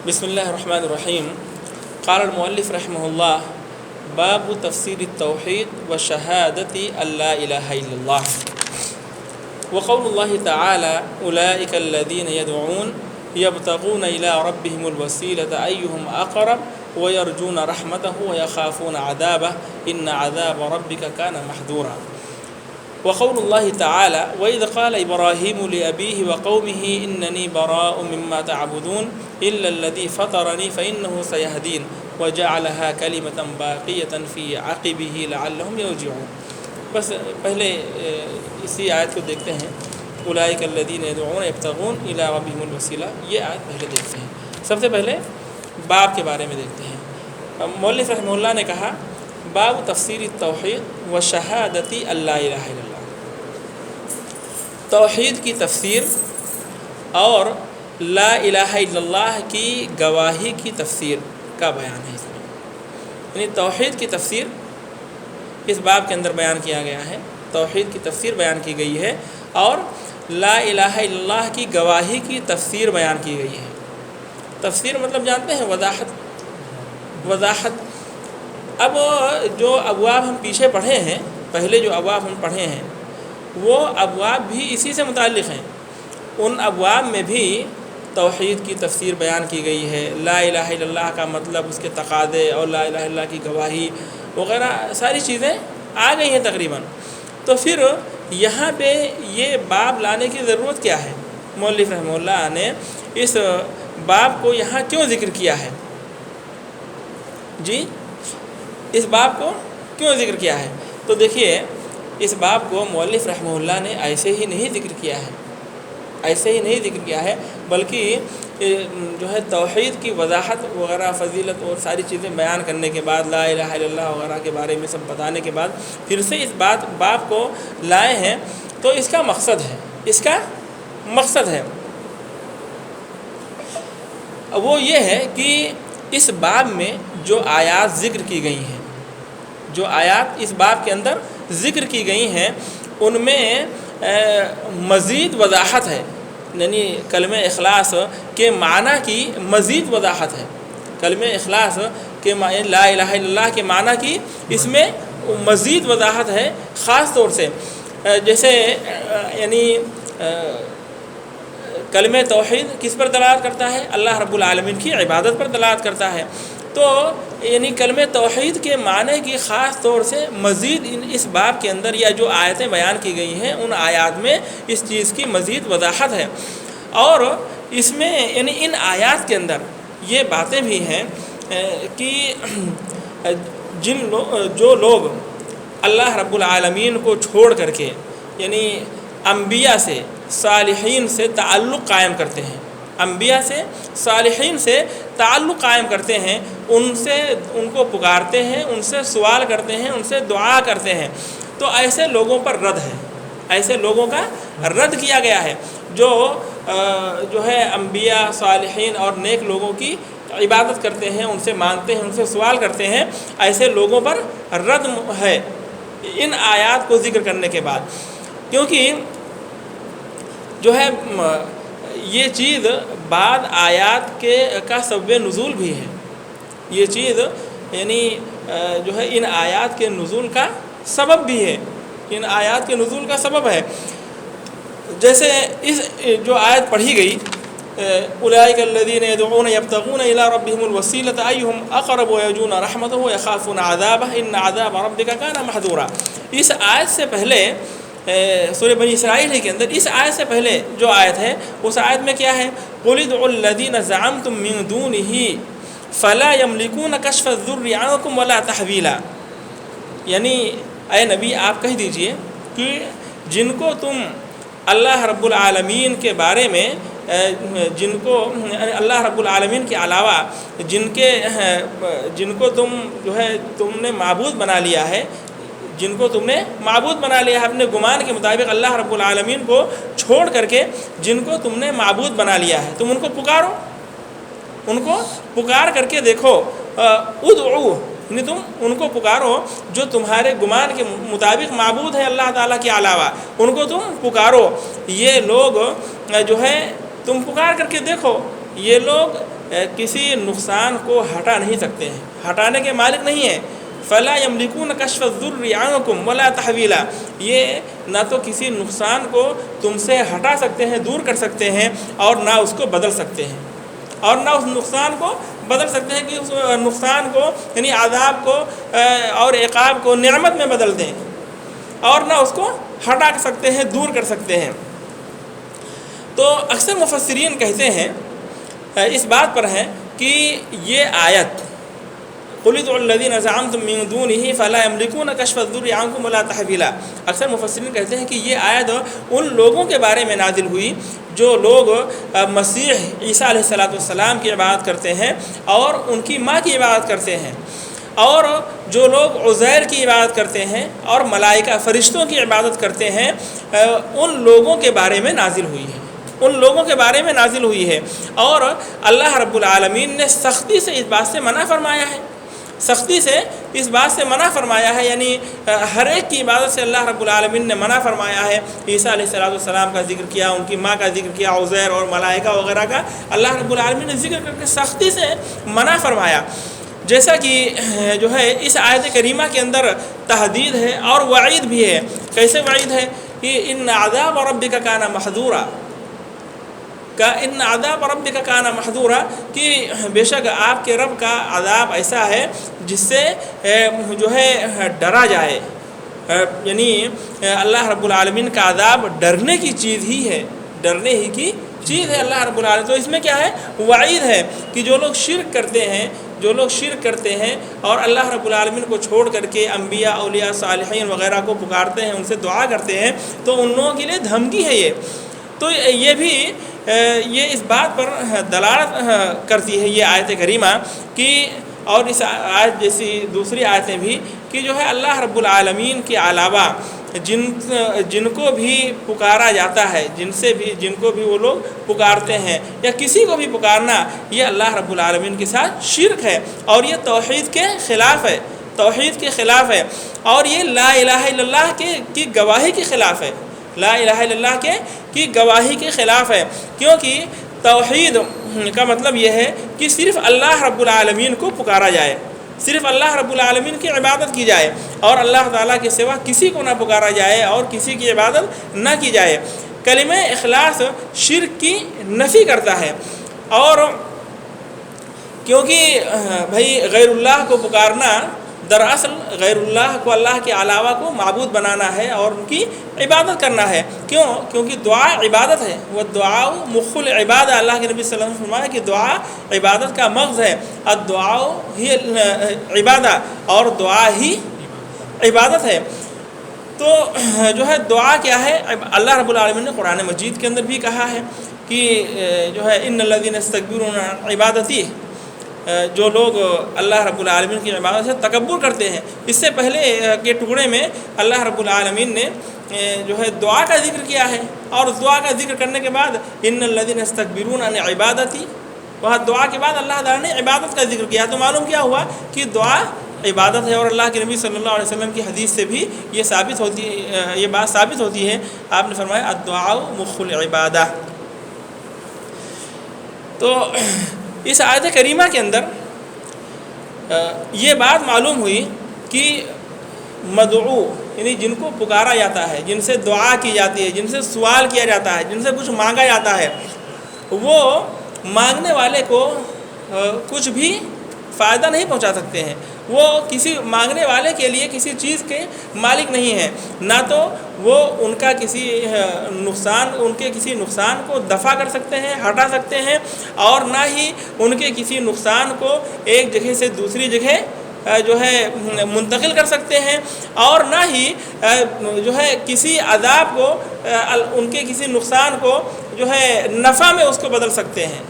بسم الله الرحمن الرحيم. قال المؤلف رحمه الله: باب تفسير التوحيد وشهادة أن لا إله إلا الله. وقول الله تعالى: أولئك الذين يدعون يبتغون إلى ربهم الوسيلة أيهم أقرب ويرجون رحمته ويخافون عذابه إن عذاب ربك كان محذورا. وقول الله تعالى: وإذ قال إبراهيم لأبيه وقومه إنني براء مما تعبدون إلا الذي فطرني فإنه سيهدين وجعلها كلمة باقية في عقبه لعلهم يرجعون. بس پہلے اسی آیت کو دیکھتے ہیں. اولئک الذین یدعون یبتغون الی ربہم الوسیلہ، یہ آیت پہلے دیکھتے ہیں. سب سے پہلے باب کے بارے میں دیکھتے ہیں. مؤلف رحمہ اللہ نے کہا باب تفسیر التوحید و شہادت ان لا الہ الا اللہ. توحید کی تفسیر اور لا الہ الا اللہ کی گواہی کی تفسیر کا بیان ہے. اس میں یعنی توحید کی تفسیر اس باب کے اندر بیان کیا گیا ہے. توحید کی تفسیر بیان کی گئی ہے اور لا الہ الا اللہ کی گواہی کی تفسیر بیان کی گئی ہے. تفسیر مطلب جانتے ہیں وضاحت. اب جو ابواب ہم پیچھے پڑھے ہیں، پہلے جو ابواب ہم پڑھے ہیں وہ ابواب بھی اسی سے متعلق ہیں. ان ابواب میں بھی توحید کی تفسیر بیان کی گئی ہے. لا الہ الا اللہ کا مطلب، اس کے تقاضے اور لا الہ الا اللہ کی گواہی وغیرہ ساری چیزیں آ گئی ہیں تقریباً. تو پھر یہاں پہ یہ باب لانے کی ضرورت کیا ہے؟ مؤلف رحمہ اللہ نے اس باب کو یہاں کیوں ذکر کیا ہے؟ جی، اس باب کو کیوں ذکر کیا ہے؟ تو دیکھیے، اس باب کو مؤلف رحمہ اللہ نے ایسے ہی نہیں ذکر کیا ہے، بلکہ جو ہے توحید کی وضاحت وغیرہ، فضیلت اور ساری چیزیں بیان کرنے کے بعد، لا الہ الا اللہ وغیرہ کے بارے میں سب بتانے کے بعد پھر سے اس باب کو لائے ہیں. تو اس کا مقصد ہے وہ یہ ہے کہ اس باب میں جو آیات ذکر کی گئی ہیں، جو آیات اس باب کے اندر ذکر کی گئی ہیں، ان میں مزید وضاحت ہے. یعنی کلمہ اخلاص کے معنی کی مزید وضاحت ہے. کلمہ اخلاص کے لا الہ الا اللہ کے معنی کی اس میں مزید وضاحت ہے. خاص طور سے جیسے یعنی کلمہ توحید کس پر دلالت کرتا ہے؟ اللہ رب العالمین کی عبادت پر دلالت کرتا ہے. تو یعنی کلمہ توحید کے معنی کی خاص طور سے مزید اس باب کے اندر یا جو آیتیں بیان کی گئی ہیں ان آیات میں اس چیز کی مزید وضاحت ہے. اور اس میں یعنی ان آیات کے اندر یہ باتیں بھی ہیں کہ جو لوگ اللہ رب العالمین کو چھوڑ کر کے یعنی انبیاء سے، صالحین سے تعلق قائم کرتے ہیں، انبیاء سے، صالحین سے تعلق قائم کرتے ہیں، ان کو پکارتے ہیں، ان سے سوال کرتے ہیں، ان سے دعا کرتے ہیں، تو ایسے لوگوں پر رد ہے. ایسے لوگوں کا رد کیا گیا ہے جو ہے انبیاء، صالحین اور نیک لوگوں کی عبادت کرتے ہیں، ان سے مانگتے ہیں، ان سے سوال کرتے ہیں. ایسے لوگوں پر رد ہے ان آیات کو ذکر کرنے کے بعد. کیونکہ جو ہے یہ چیز بعد آیات کا سبب نزول بھی ہے. یہ چیز یعنی جو ہے ان آیات کے نزول کا سبب بھی ہے، ان آیات کے نزول کا سبب ہے. جیسے اس جو آیت پڑھی گئی اولئک الذین یدعون یبتغون الی ربہم الوسیلۃ ایہم اقرب ویرجون رحمتہ ویخافون عذابہ ان عذاب ربک کان محذورا. اس آیت سے پہلے سورہ بنی اسرائیل کے اندر اس آیت سے پہلے جو آیت ہے اس آیت میں کیا ہے؟ قل ادعوا الذین زعمتم من دونہ فلا یملکون کشف الضر عنکم ولا تحویلا. یعنی اے نبی آپ کہہ دیجئے کہ جن کو تم اللہ رب العالمین کے بارے میں، جن کو اللہ رب العالمین کے علاوہ جن کو تم جو ہے تم نے معبود بنا لیا ہے، جن کو تم نے معبود بنا لیا ہے اپنے گمان کے مطابق، اللہ رب العالمین کو چھوڑ کر کے جن کو تم نے معبود بنا لیا ہے، تم ان کو پکارو، ان کو پکار کر کے دیکھو. ادعو یعنی تم ان کو پکارو جو تمہارے گمان کے مطابق معبود ہے اللہ تعالیٰ کے علاوہ، ان کو تم پکارو. یہ لوگ جو ہے تم پکار کر کے دیکھو، یہ لوگ کسی نقصان کو ہٹا نہیں سکتے ہیں، ہٹانے کے مالک نہیں ہیں۔ فلا یملکون کشف الضر عنکم ولا تحویلا، یہ نہ تو کسی نقصان کو تم سے ہٹا سکتے ہیں، دور کر سکتے ہیں، اور نہ اس کو بدل سکتے ہیں، اور نہ اس نقصان کو بدل سکتے ہیں کہ اس نقصان کو یعنی عذاب کو اور عقاب کو نعمت میں بدل دیں، اور نہ اس کو ہٹا سکتے ہیں، دور کر سکتے ہیں۔ تو اکثر مفسرین کہتے ہیں، اس بات پر ہیں کہ یہ آیت قُلِ ادْعُوا الَّذِينَ زَعَمْتُم مِّن دُونِهِ فَلَا يَمْلِكُونَ كَشْفَ الضُّرِّ عَنكُمْ وَلَا تَحْوِيلًا۔ اکثر مفسرین کہتے ہیں کہ یہ آیت ان لوگوں کے بارے میں نازل ہوئی جو لوگ مسیح عیسیٰ علیہ السلام کی عبادت کرتے ہیں اور ان کی ماں کی عبادت کرتے ہیں، اور جو لوگ عزیر کی عبادت کرتے ہیں اور ملائکہ فرشتوں کی عبادت کرتے ہیں، ان لوگوں کے بارے میں نازل ہوئی ہے، ان لوگوں کے بارے میں نازل ہوئی ہے۔ اور اللہ رب العالمین نے سختی سے اس بات سے منع فرمایا ہے، سختی سے اس بات سے منع فرمایا ہے، یعنی ہر ایک کی عبادت سے اللہ رب العالمین نے منع فرمایا ہے۔ عیسیٰ علیہ السلام کا ذکر کیا، ان کی ماں کا ذکر کیا، عزیر اور ملائکہ وغیرہ کا اللہ رب العالمین نے ذکر کر کے سختی سے منع فرمایا۔ جیسا کہ جو ہے اس آیت کریمہ کے اندر تحدید ہے اور وعید بھی ہے۔ کیسے وعید ہے کہ ان عذاب ربک کان محذورا، ان عذاب ربک کان محذورا، کہ بے شک آپ کے رب کا عذاب ایسا ہے جس سے جو ہے ڈرا جائے، یعنی اللہ رب العالمین کا عذاب ڈرنے کی چیز ہی ہے، ڈرنے ہی کی چیز ہے اللہ رب العالمین۔ تو اس میں کیا ہے؟ وعید ہے کہ جو لوگ شرک کرتے ہیں، جو لوگ شرک کرتے ہیں اور اللہ رب العالمین کو چھوڑ کر کے انبیاء، اولیاء، صالحین وغیرہ کو پکارتے ہیں، ان سے دعا کرتے ہیں، تو ان لوگوں کے لیے دھمکی ہے یہ۔ تو یہ بھی یہ اس بات پر دلالت کرتی ہے یہ آیت کریمہ کہ، اور اس آیت جیسی دوسری آیتیں بھی، کہ جو ہے اللہ رب العالمین کے علاوہ جن کو بھی پکارا جاتا ہے، جن کو بھی وہ لوگ پکارتے ہیں یا کسی کو بھی پکارنا، یہ اللہ رب العالمین کے ساتھ شرک ہے، اور یہ توحید کے خلاف ہے، توحید کے خلاف ہے، اور یہ لا الہ الا اللہ کی گواہی کے خلاف ہے، لا الہ الا اللہ کی گواہی کے خلاف ہے۔ کیونکہ توحید کا مطلب یہ ہے کہ صرف اللہ رب العالمین کو پکارا جائے، صرف اللہ رب العالمین کی عبادت کی جائے، اور اللہ تعالیٰ کے سوا کسی کو نہ پکارا جائے اور کسی کی عبادت نہ کی جائے۔ کلمہ اخلاص شرک کی نفی کرتا ہے، اور کیونکہ بھائی غیر اللہ کو پکارنا دراصل غیر اللہ کو، اللہ کے علاوہ کو معبود بنانا ہے اور ان کی عبادت کرنا ہے۔ کیونکہ دعا عبادت ہے، وہ دعا مخ العبادہ، اللہ کے نبی صلی اللہ علیہ وسلم نے فرمایا کہ دعا عبادت کا مغز ہے، الدعاء ہی عبادہ، اور دعا ہی عبادت ہے۔ تو جو ہے دعا کیا ہے؟ اللہ رب العالمین نے قرآن مجید کے اندر بھی کہا ہے کہ جو ہے ان الذین یستکبرون عن عبادتی، جو لوگ اللہ رب العالمین کی عبادت سے تکبر کرتے ہیں۔ اس سے پہلے کے ٹکڑے میں اللہ رب العالمین نے جو ہے دعا کا ذکر کیا ہے، اور دعا کا ذکر کرنے کے بعد ان الذین یستکبرون عن عبادتی، وہاں دعا کے بعد اللہ تعالیٰ نے عبادت کا ذکر کیا۔ تو معلوم کیا ہوا کہ دعا عبادت ہے، اور اللہ کے نبی صلی اللہ علیہ وسلم کی حدیث سے بھی یہ بات ثابت ہوتی ہے۔ آپ نے فرمایا الدعاء مخ العبادہ۔ تو اس آیت کریمہ کے اندر یہ بات معلوم ہوئی کہ مدعو یعنی جن کو پکارا جاتا ہے، جن سے دعا کی جاتی ہے، جن سے سوال کیا جاتا ہے، جن سے کچھ مانگا جاتا ہے، وہ مانگنے والے کو کچھ بھی فائدہ نہیں پہنچا سکتے ہیں۔ وہ کسی مانگنے والے کے لیے کسی چیز کے مالک نہیں ہیں، نہ تو وہ ان کے کسی نقصان کو دفع کر سکتے ہیں، ہٹا سکتے ہیں، اور نہ ہی ان کے کسی نقصان کو ایک جگہ سے دوسری جگہ جو ہے منتقل کر سکتے ہیں، اور نہ ہی جو ہے کسی عذاب کو، ان کے کسی نقصان کو جو ہے نفع میں اس کو بدل سکتے ہیں،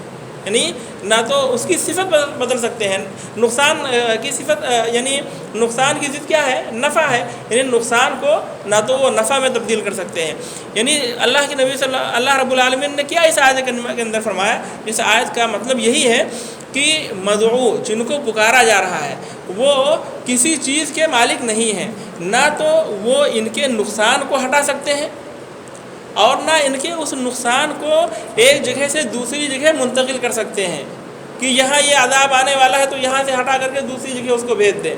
یعنی نہ تو اس کی صفت بدل سکتے ہیں۔ نقصان کی صفت یعنی نقصان کی ضد کیا ہے؟ نفع ہے، یعنی نقصان کو نہ تو وہ نفع میں تبدیل کر سکتے ہیں۔ یعنی اللہ کے نبی اللہ رب العالمین نے کیا اس آیت کے اندر فرمایا؟ اس آیت کا مطلب یہی ہے کہ مدعو جن کو پکارا جا رہا ہے وہ کسی چیز کے مالک نہیں ہیں، نہ تو وہ ان کے نقصان کو ہٹا سکتے ہیں، اور نہ ان کے اس نقصان کو ایک جگہ سے دوسری جگہ منتقل کر سکتے ہیں۔ کہ یہاں یہ عذاب آنے والا ہے تو یہاں سے ہٹا کر کے دوسری جگہ اس کو بھیج دیں،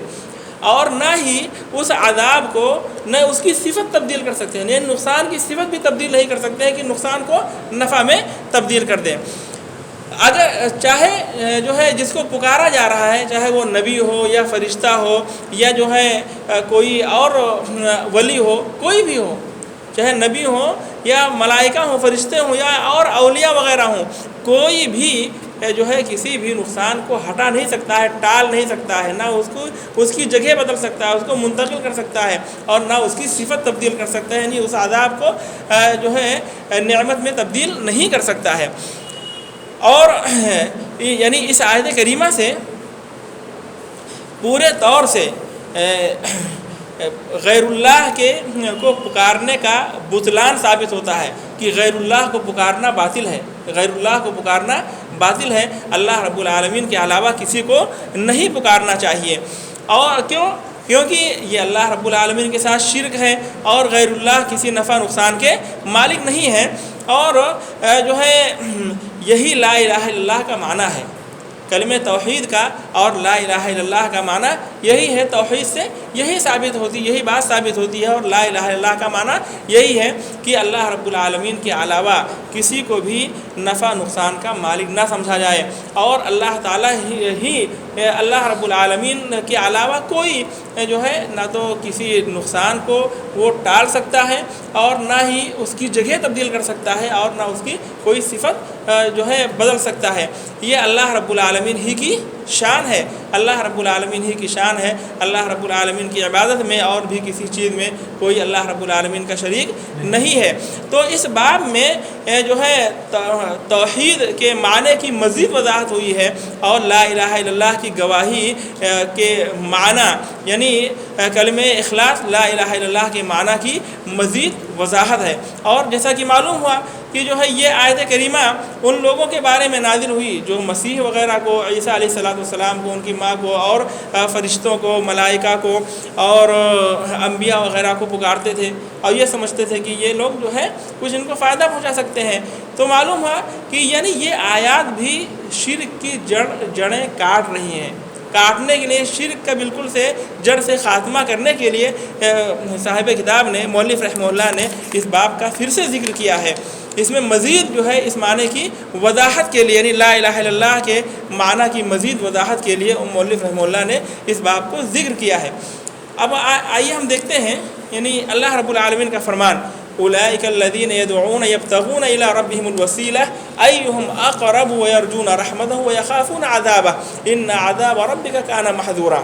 اور نہ ہی اس عذاب کو نہ اس کی صفت تبدیل کر سکتے ہیں، یعنی نقصان کی صفت بھی تبدیل نہیں کر سکتے ہیں کہ نقصان کو نفع میں تبدیل کر دیں۔ اگر چاہے جو ہے جس کو پکارا جا رہا ہے، چاہے وہ نبی ہو یا فرشتہ ہو یا جو ہے کوئی اور ولی ہو، کوئی بھی ہو، چاہے نبی ہو یا ملائکہ ہوں، فرشتے ہوں یا اور اولیاء وغیرہ ہوں، کوئی بھی جو ہے کسی بھی نقصان کو ہٹا نہیں سکتا ہے، ٹال نہیں سکتا ہے، نہ اس کی جگہ بدل سکتا ہے، اس کو منتقل کر سکتا ہے، اور نہ اس کی صفت تبدیل کر سکتا ہے، یعنی اس عذاب کو جو ہے نعمت میں تبدیل نہیں کر سکتا ہے۔ اور یعنی اس آیت کریمہ سے پورے طور سے غیر اللہ کو پکارنے کا بطلان ثابت ہوتا ہے کہ غیر اللہ کو پکارنا باطل ہے، غیر اللہ کو پکارنا باطل ہے، اللہ رب العالمین کے علاوہ کسی کو نہیں پکارنا چاہیے۔ اور کیونکہ یہ اللہ رب العالمین کے ساتھ شرک ہے، اور غیر اللہ کسی نفع نقصان کے مالک نہیں ہے، اور جو ہے یہی لا الہ الا اللہ کا معنی ہے، کلمہ توحید کا اور لا الہ الا اللہ کا معنی یہی ہے۔ توحید سے یہی ثابت ہوتی، یہی بات ثابت ہوتی ہے، اور لا الہ الا اللہ کا معنی یہی ہے کہ اللہ رب العالمین کے علاوہ کسی کو بھی نفع نقصان کا مالک نہ سمجھا جائے، اور اللہ تعالیٰ ہی اللہ رب العالمین کے علاوہ کوئی جو ہے نہ تو کسی نقصان کو وہ ٹال سکتا ہے، اور نہ ہی اس کی جگہ تبدیل کر سکتا ہے، اور نہ اس کی کوئی صفت جو ہے بدل سکتا ہے۔ یہ اللہ رب العالمین ہی کی شان ہے، اللہ رب العالمین ہی کی شان ہے۔ اللہ رب العالمین کی عبادت میں اور بھی کسی چیز میں کوئی اللہ رب العالمین کا شریک نہیں ہے۔ تو اس باب میں جو ہے توحید کے معنی کی مزید وضاحت ہوئی ہے، اور لا الہ الا اللہ کی گواہی کے معنی یعنی کلمہ اخلاص لا الہ الا اللہ کے معنی کی مزید وضاحت ہے۔ اور جیسا کہ معلوم ہوا کہ جو ہے یہ آیت کریمہ ان لوگوں کے بارے میں نازل ہوئی جو مسیح وغیرہ کو، عیسیٰ علیہ السلام کو، ان کی ماں کو، اور فرشتوں کو، ملائکہ کو اور انبیاء وغیرہ کو پکارتے تھے، اور یہ سمجھتے تھے کہ یہ لوگ جو ہے کچھ ان کو فائدہ پہنچا سکتے ہیں۔ تو معلوم ہوا کہ یعنی یہ آیات بھی شرک کی جڑیں کاٹ رہی ہیں، کاٹنے کے لیے، شرک کا بالکل سے جڑ سے خاتمہ کرنے کے لیے صاحب کتاب نے، مؤلف رحمہ اللہ نے اس باب کا پھر سے ذکر کیا ہے۔ اس میں مزید جو ہے اس معنی کی وضاحت کے لیے، یعنی لا الہ الا اللہ کے معنی کی مزید وضاحت کے لیے مؤلف رحمہ اللہ نے اس باب کو ذکر کیا ہے۔ اب آئیے ہم دیکھتے ہیں یعنی اللہ رب العالمین کا فرمان، اولئک الذین یدعون یبتغون الی ربہم الوسیلہ ایہم اقرب ویرجون رحمتہ ویخافون عذابہ ان عذاب ربک کان محذورا۔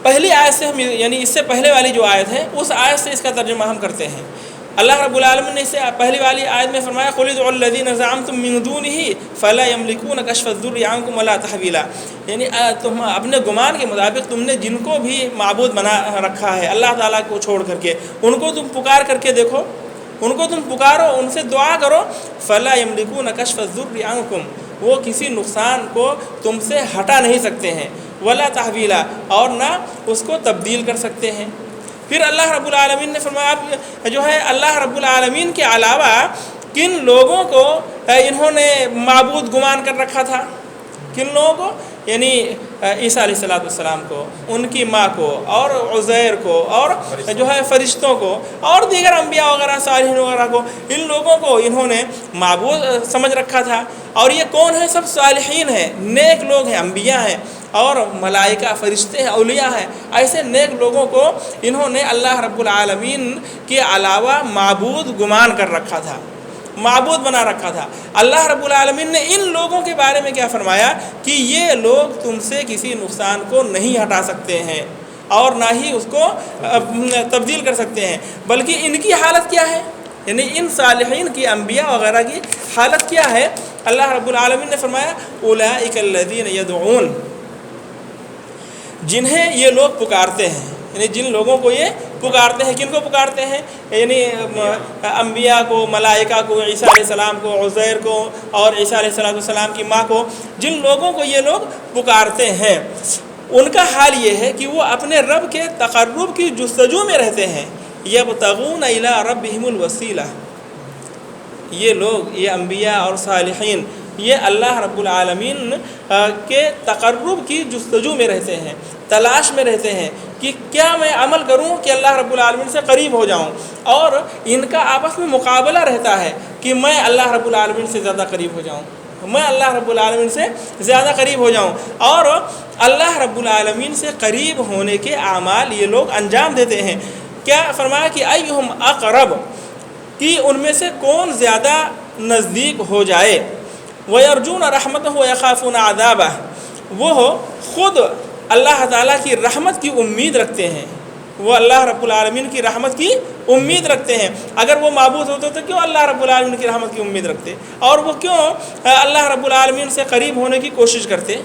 پہلی آیت سے ہم یعنی اس سے پہلے والی جو آیت ہے اس آیت سے اس کا ترجمہ ہم کرتے ہیں۔ اللہ رب العالمین نے اس سے پہلی والی آیت میں فرمایا قل ادعوا الذین زعمتم من دونہ فلا یملکون کشف الضر عنکم ولا تحویلا، یعنی تم اپنے گمان کے مطابق تم نے جن کو بھی معبود بنا رکھا ہے اللہ تعالیٰ کو چھوڑ کر کے، ان کو تم پکار کر کے دیکھو، ان کو تم پکارو، ان سے دعا کرو، فلا یملکون کشف الضر عنکم، وہ کسی نقصان کو تم سے ہٹا نہیں سکتے ہیں، ولا تحویلا، اور نہ اس کو تبدیل کر سکتے ہیں۔ پھر اللہ رب العالمین نے فرمایا جو ہے اللہ رب العالمین کے علاوہ کن لوگوں کو انہوں نے معبود گمان کر رکھا تھا، کن لوگوں کو، یعنی عیسیٰ علیہ السلام کو، ان کی ماں کو، اور عزیر کو، اور جو ہے فرشتوں کو، اور دیگر انبیاء وغیرہ صالحین وغیرہ کو، ان لوگوں کو انہوں نے معبود سمجھ رکھا تھا۔ اور یہ کون ہیں؟ سب صالحین ہیں، نیک لوگ ہیں، انبیاء ہیں، اور ملائکہ، فرشتے ہیں، اولیاء ہیں۔ ایسے نیک لوگوں کو انہوں نے اللہ رب العالمین کے علاوہ معبود گمان کر رکھا تھا، معبود بنا رکھا تھا۔ اللہ رب العالمین نے ان لوگوں کے بارے میں کیا فرمایا کہ یہ لوگ تم سے کسی نقصان کو نہیں ہٹا سکتے ہیں، اور نہ ہی اس کو تبدیل کر سکتے ہیں، بلکہ ان کی حالت کیا ہے، یعنی ان صالحین کی، انبیاء وغیرہ کی حالت کیا ہے؟ اللہ رب العالمین نے فرمایا اولئک الذین یدعون، جنہیں یہ لوگ پکارتے ہیں، یعنی جن لوگوں کو یہ پکارتے ہیں، کن کو پکارتے ہیں؟ یعنی انبیاء کو، ملائکہ کو، عیسیٰ علیہ السلام کو، عزیر کو، اور عیسیٰ علیہ السلام کی ماں کو، جن لوگوں کو یہ لوگ پکارتے ہیں، ان کا حال یہ ہے کہ وہ اپنے رب کے تقرب کی جستجو میں رہتے ہیں۔ یبتغون الی ربہم الوسیلہ، یہ لوگ، یہ انبیاء اور صالحین یہ اللہ رب العالمین کے تقرب کی جستجو میں رہتے ہیں، تلاش میں رہتے ہیں کہ کیا میں عمل کروں کہ اللہ رب العالمین سے قریب ہو جاؤں، اور ان کا آپس میں مقابلہ رہتا ہے کہ میں اللہ رب العالمین سے زیادہ قریب ہو جاؤں، میں اللہ رب العالمین سے زیادہ قریب ہو جاؤں، اور اللہ رب العالمین سے قریب ہونے کے اعمال یہ لوگ انجام دیتے ہیں۔ کیا فرمایا کہ ایہم اقرب، کہ ان میں سے کون زیادہ نزدیک ہو جائے، وَيَرْجُونَ رَحْمَتَهُ وَيَخَافُونَ عَذَابَهُ، وہ خود اللہ تعالیٰ کی رحمت کی امید رکھتے ہیں، وہ اللہ رب العالمین کی رحمت کی امید رکھتے ہیں۔ اگر وہ معبود ہوتے تو کیوں اللہ رب العالمین کی رحمت کی امید رکھتے، اور وہ کیوں اللہ رب العالمین سے قریب ہونے کی کوشش کرتے؟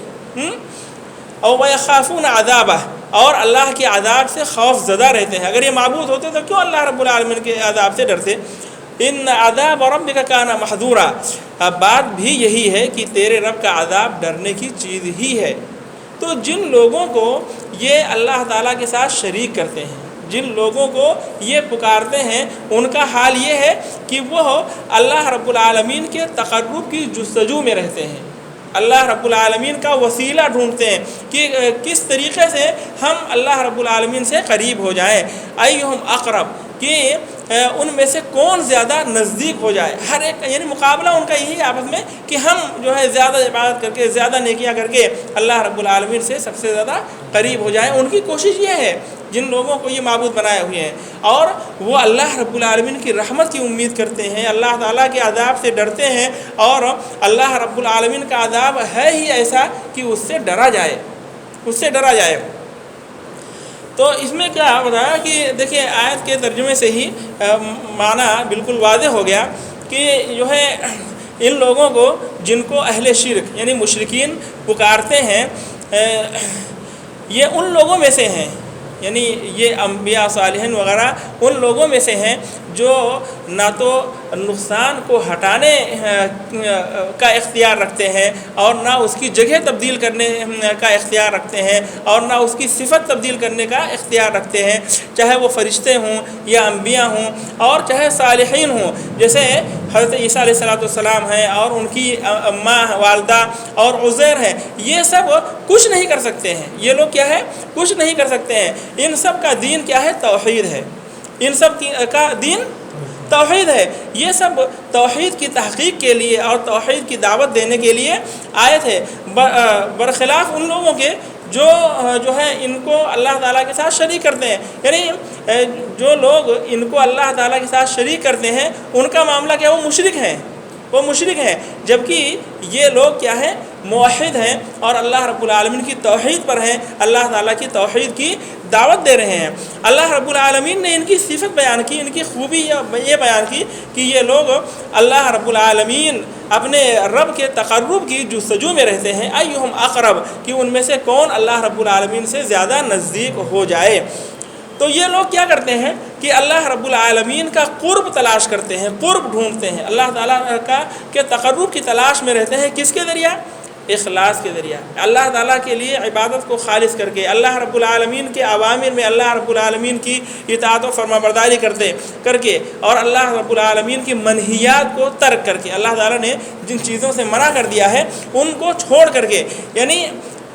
اور وَيَخَافُونَ عَذَابَهُ، اور اللہ کے عذاب سے خوف زدہ رہتے ہیں۔ اگر یہ معبود ہوتے تو کیوں اللہ رب العالمین کے عذاب سے ڈرتے؟ ان عذاب ربک کان محذورا، اب بات بھی یہی ہے کہ تیرے رب کا عذاب ڈرنے کی چیز ہی ہے۔ تو جن لوگوں کو یہ اللہ تعالیٰ کے ساتھ شریک کرتے ہیں، جن لوگوں کو یہ پکارتے ہیں، ان کا حال یہ ہے کہ وہ اللہ رب العالمین کے تقرب کی جستجو میں رہتے ہیں، اللہ رب العالمین کا وسیلہ ڈھونڈتے ہیں کہ کس طریقے سے ہم اللہ رب العالمین سے قریب ہو جائیں۔ ایہم اقرب، کہ ان میں سے کون زیادہ نزدیک ہو جائے، ہر ایک یعنی مقابلہ ان کا یہی آپس میں کہ ہم جو ہے زیادہ عبادت کر کے، زیادہ نیکیاں کر کے اللہ رب العالمین سے سب سے زیادہ قریب ہو جائیں۔ ان کی کوشش یہ ہے، جن لوگوں کو یہ معبود بنائے ہوئے ہیں، اور وہ اللہ رب العالمین کی رحمت کی امید کرتے ہیں، اللہ تعالیٰ کے عذاب سے ڈرتے ہیں، اور اللہ رب العالمین کا عذاب ہے ہی ایسا کہ اس سے ڈرا جائے، اس سے ڈرا جائے۔ تو اس میں کیا بتایا کہ دیکھیں آیت کے ترجمے سے ہی معنی بالکل واضح ہو گیا کہ جو ہے ان لوگوں کو جن کو اہل شرک یعنی مشرکین پکارتے ہیں، یہ ان لوگوں میں سے ہیں، یعنی یہ انبیاء صالحین وغیرہ ان لوگوں میں سے ہیں جو نہ تو نقصان کو ہٹانے کا اختیار رکھتے ہیں، اور نہ اس کی جگہ تبدیل کرنے کا اختیار رکھتے ہیں، اور نہ اس کی صفت تبدیل کرنے کا اختیار رکھتے ہیں، چاہے وہ فرشتے ہوں یا انبیاء ہوں، اور چاہے صالحین ہوں، جیسے حضرت عیسیٰ علیہ السلام ہیں اور ان کی اماں والدہ اور عزیر ہیں، یہ سب کچھ نہیں کر سکتے ہیں۔ یہ لوگ کیا ہے؟ کچھ نہیں کر سکتے ہیں۔ ان سب کا دین کیا ہے؟ توحید ہے۔ ان سب کا دین توحید ہے۔ یہ سب توحید کی تحقیق کے لیے اور توحید کی دعوت دینے کے لیے آئے تھے، برخلاف ان لوگوں کے جو ہے ان کو اللہ تعالیٰ کے ساتھ شریک کرتے ہیں۔ یعنی جو لوگ ان کو اللہ تعالیٰ کے ساتھ شریک کرتے ہیں ان کا معاملہ کیا؟ وہ مشرک ہیں، وہ مشرک ہیں، جبکہ یہ لوگ کیا ہیں؟ موحد ہیں، اور اللہ رب العالمین کی توحید پر ہیں، اللہ تعالیٰ کی توحید کی دعوت دے رہے ہیں۔ اللہ رب العالمین نے ان کی صفت بیان کی، ان کی خوبی یہ بیان کی کہ یہ لوگ اللہ رب العالمین اپنے رب کے تقرب کی جستجو میں رہتے ہیں۔ ایہم اقرب، کہ ان میں سے کون اللہ رب العالمین سے زیادہ نزدیک ہو جائے۔ تو یہ لوگ کیا کرتے ہیں کہ اللہ رب العالمین کا قرب تلاش کرتے ہیں، قرب ڈھونڈتے ہیں، اللہ تعالیٰ کے تقرب کی تلاش میں رہتے ہیں۔ کس کے ذریعہ؟ اخلاص کے ذریعہ، اللہ تعالیٰ کے لیے عبادت کو خالص کر کے، اللہ رب العالمین کے اوامر میں اللہ رب العالمین کی اطاعت و فرمانبرداری کر کے، اور اللہ رب العالمین کی منہیات کو ترک کر کے، اللہ تعالیٰ نے جن چیزوں سے منع کر دیا ہے ان کو چھوڑ کر کے، یعنی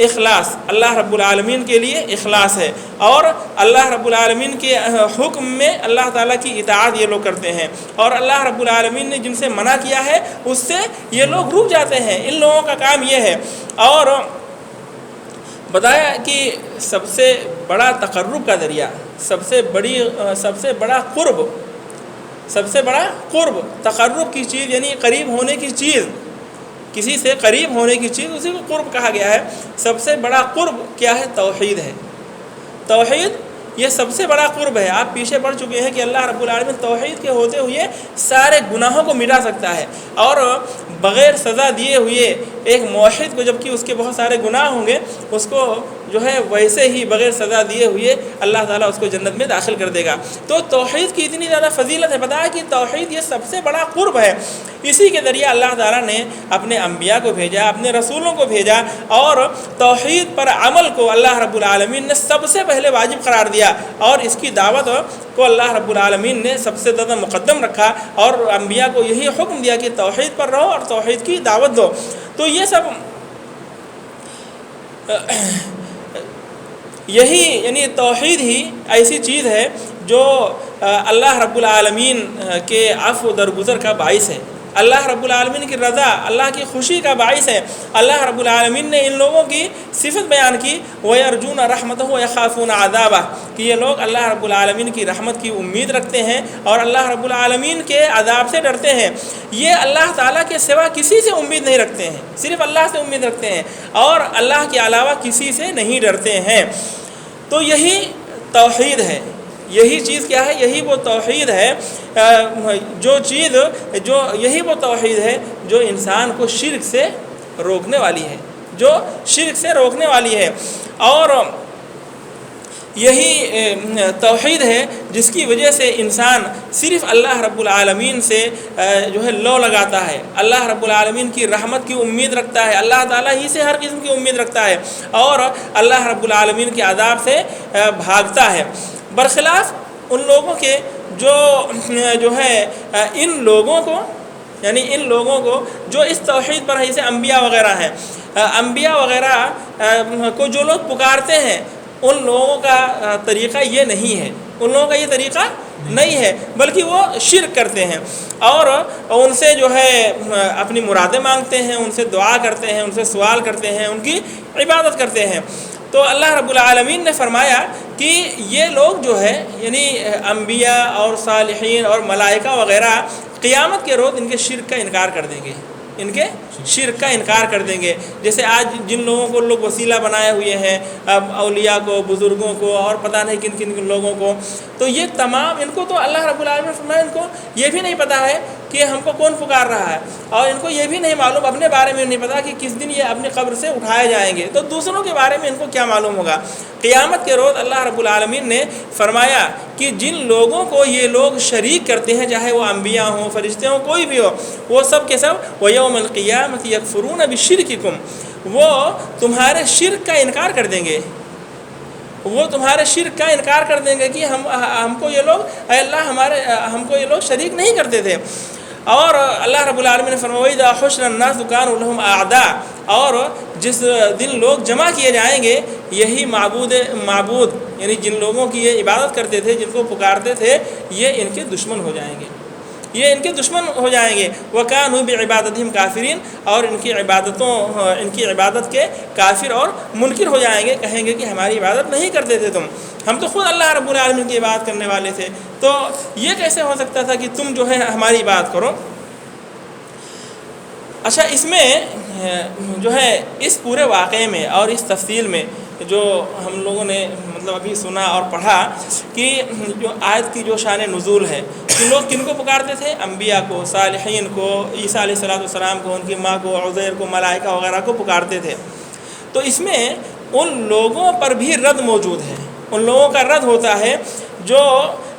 اخلاص، اللہ رب العالمین کے لیے اخلاص ہے، اور اللہ رب العالمین کے حکم میں اللہ تعالیٰ کی اطاعت یہ لوگ کرتے ہیں، اور اللہ رب العالمین نے جن سے منع کیا ہے اس سے یہ لوگ رک جاتے ہیں۔ ان لوگوں کا کام یہ ہے۔ اور بتایا کہ سب سے بڑا تقرب کا ذریعہ، سب سے بڑا قرب تقرب کی چیز، یعنی قریب ہونے کی چیز، کسی سے قریب ہونے کی چیز، اسی کو قرب کہا گیا ہے۔ سب سے بڑا قرب کیا ہے؟ توحید ہے۔ توحید یہ سب سے بڑا قرب ہے۔ آپ پیچھے پڑھ چکے ہیں کہ اللہ رب العالمین توحید کے ہوتے ہوئے سارے گناہوں کو مٹا سکتا ہے، اور بغیر سزا دیے ہوئے ایک موحد کو، جبکہ اس کے بہت سارے گناہ ہوں گے، اس کو جو ہے ویسے ہی بغیر سزا دیے ہوئے اللہ تعالیٰ اس کو جنت میں داخل کر دے گا۔ تو توحید کی اتنی زیادہ فضیلت ہے، بتایا کہ توحید یہ سب سے بڑا قرب ہے، اسی کے ذریعے اللہ تعالیٰ نے اپنے انبیاء کو بھیجا، اپنے رسولوں کو بھیجا، اور توحید پر عمل کو اللہ رب العالمین نے سب سے پہلے واجب قرار دیا، اور اس کی دعوت کو اللہ رب العالمین نے سب سے زیادہ مقدم رکھا، اور انبیاء کو یہی حکم دیا کہ توحید پر رہو اور توحید کی دعوت دو۔ تو یہ سب یہی یعنی توحید ہی ایسی چیز ہے جو اللہ رب العالمین کے عفو درگزر کا باعث ہے، اللہ رب العالمین کی رضا، اللہ کی خوشی کا باعث ہے۔ اللہ رب العالمین نے ان لوگوں کی صفت بیان کی، وَيَرْجُونَ رَحْمَتَهُ وَيَخَافُونَ عَذَابَهُ، کہ یہ لوگ اللہ رب العالمین کی رحمت کی امید رکھتے ہیں اور اللہ رب العالمین کے عذاب سے ڈرتے ہیں۔ یہ اللہ تعالیٰ کے سوا کسی سے امید نہیں رکھتے ہیں، صرف اللہ سے امید رکھتے ہیں اور اللہ کے علاوہ کسی سے نہیں ڈرتے ہیں۔ تو یہی توحید ہے، یہی چیز کیا ہے؟ یہی وہ توحید ہے یہی وہ توحید ہے جو انسان کو شرک سے روکنے والی ہے، جو شرک سے روکنے والی ہے، اور یہی توحید ہے جس کی وجہ سے انسان صرف اللہ رب العالمین سے جو ہے لو لگاتا ہے، اللہ رب العالمین کی رحمت کی امید رکھتا ہے، اللہ تعالیٰ ہی سے ہر قسم کی امید رکھتا ہے، اور اللہ رب العالمین کے عذاب سے بھاگتا ہے، برخلاف ان لوگوں کے جو ہے ان لوگوں کو جو اس توحید پر ہے، جیسے انبیاء وغیرہ ہیں، انبیاء وغیرہ کو جو لوگ پکارتے ہیں، ان لوگوں کا طریقہ یہ نہیں ہے، ان لوگوں کا یہ طریقہ نہیں ہے، بلکہ وہ شرک کرتے ہیں اور ان سے جو ہے اپنی مرادیں مانگتے ہیں، ان سے دعا کرتے ہیں، ان سے سوال کرتے ہیں، ان کی عبادت کرتے ہیں۔ تو اللہ رب العالمین نے فرمایا کہ یہ لوگ جو ہے یعنی انبیاء اور صالحین اور ملائکہ وغیرہ قیامت کے روز ان کے شرک کا انکار کر دیں گے، ان کے شرک کا انکار کر دیں گے۔ جیسے آج جن لوگوں کو لوگ وسیلہ بنائے ہوئے ہیں، اولیاء کو، بزرگوں کو، اور پتہ نہیں کن کن لوگوں کو، تو یہ تمام ان کو تو اللہ رب العالمین نے فرمایا ان کو یہ بھی نہیں پتہ ہے کہ ہم کو کون پکار رہا ہے، اور ان کو یہ بھی نہیں معلوم، اپنے بارے میں نہیں پتہ کہ کس دن یہ اپنی قبر سے اٹھائے جائیں گے، تو دوسروں کے بارے میں ان کو کیا معلوم ہوگا۔ قیامت کے روز اللہ رب العالمین نے فرمایا کہ جن لوگوں کو یہ لوگ شریک کرتے ہیں، چاہے وہ انبیاء ہوں، فرشتے ہوں، کوئی بھی ہو، وہ سب کے سب وَيَوْمَ الْقِيَامَةِ يَكْفُرُونَ بِشِرْكِكُمْ، وہ تمہارے شرک کا انکار کر دیں گے، وہ تمہارے شرک کا انکار کر دیں گے کہ ہم کو یہ لوگ، اے اللہ ہم کو یہ لوگ شریک نہیں کرتے تھے۔ اور اللہ رب العالمین نے فرمایا وَإِذَا حُشِرَ النَّاسُ كَانُوا لَهُمْ أَعْدَاءَ، اور جس دن لوگ جمع کیے جائیں گے، یہی معبود یعنی جن لوگوں کی یہ عبادت کرتے تھے، جن کو پکارتے تھے، یہ ان کے دشمن ہو جائیں گے، یہ ان کے دشمن ہو جائیں گے۔ وَكَانُوا بِعِبَادَتِهِمْ كَافِرِينَ، اور ان کی عبادت کے کافر اور منکر ہو جائیں گے، کہیں گے کہ ہماری عبادت نہیں کرتے تھے تم، ہم تو خود اللہ رب العالمین کی عبادت کرنے والے تھے، تو یہ کیسے ہو سکتا تھا کہ تم جو ہے ہماری عبادت کرو۔ اچھا، اس میں جو ہے اس پورے واقعے میں اور اس تفصیل میں جو ہم لوگوں نے مطلب ابھی سنا اور پڑھا کہ جو آیت کی جو شان نزول ہے کہ لوگ کن کو پکارتے تھے؟ انبیاء کو، صالحین کو، عیسیٰ علیہ السلام کو، ان کی ماں کو، عزیر کو، ملائکہ وغیرہ کو پکارتے تھے۔ تو اس میں ان لوگوں پر بھی رد موجود ہے، ان لوگوں کا رد ہوتا ہے جو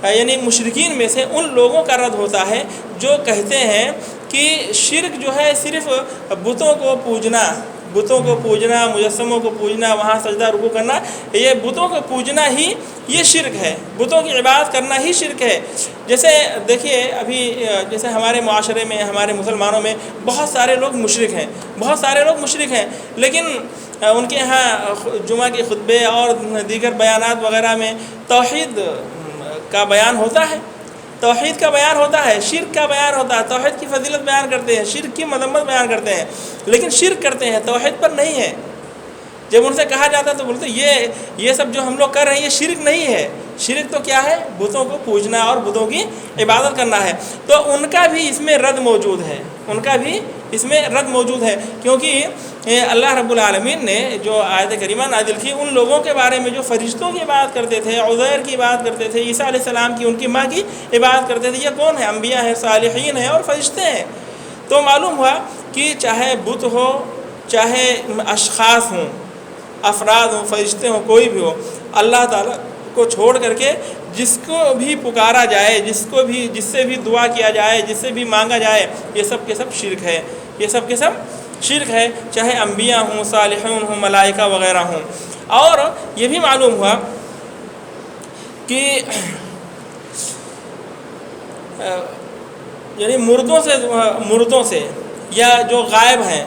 یعنی مشرکین میں سے ان لوگوں کا رد ہوتا ہے جو کہتے ہیں کہ شرک جو ہے صرف بتوں کو پوجنا، مجسموں کو پوجنا، وہاں سجدہ رکوع کرنا، یہ بتوں کو پوجنا ہی یہ شرک ہے، بتوں کی عبادت کرنا ہی شرک ہے۔ جیسے دیکھیے ابھی جیسے ہمارے معاشرے میں، ہمارے مسلمانوں میں بہت سارے لوگ مشرک ہیں، لیکن ان کے ہاں جمعہ کے خطبے اور دیگر بیانات وغیرہ میں توحید کا بیان ہوتا ہے، توحید کا بیان ہوتا ہے، شرک کا بیان ہوتا ہے، توحید کی فضیلت بیان کرتے ہیں، شرک کی مذمت بیان کرتے ہیں، لیکن شرک کرتے ہیں، توحید پر نہیں ہے۔ جب ان سے کہا جاتا ہے تو بولتے یہ سب جو ہم لوگ کر رہے ہیں یہ شرک نہیں ہے، شرک تو کیا ہے؟ بتوں کو پوجنا اور بتوں کی عبادت کرنا ہے۔ تو ان کا بھی اس میں رد موجود ہے، کیونکہ اللہ رب العالمین نے جو آیت کریمہ نازل کی ان لوگوں کے بارے میں جو فرشتوں کی عبادت کرتے تھے، عزیر کی عبادت کرتے تھے، عیسیٰ علیہ السلام کی، ان کی ماں کی عبادت کرتے تھے، یہ کون ہے؟ انبیاء ہیں، صالحین ہیں اور فرشتے ہیں۔ تو معلوم ہوا کہ چاہے بت ہو، چاہے اشخاص ہوں، افراد ہوں، فرشتے ہوں، کوئی بھی ہو، اللہ تعالیٰ کو چھوڑ کر کے جس کو بھی پکارا جائے، جس سے بھی دعا کیا جائے، جس سے بھی مانگا جائے، یہ سب کے سب شرک ہے، یہ سب کے سب شرک ہے، چاہے انبیاء ہوں، صالحون ہوں، ملائکہ وغیرہ ہوں۔ اور یہ بھی معلوم ہوا کہ یعنی مردوں سے یا جو غائب ہیں،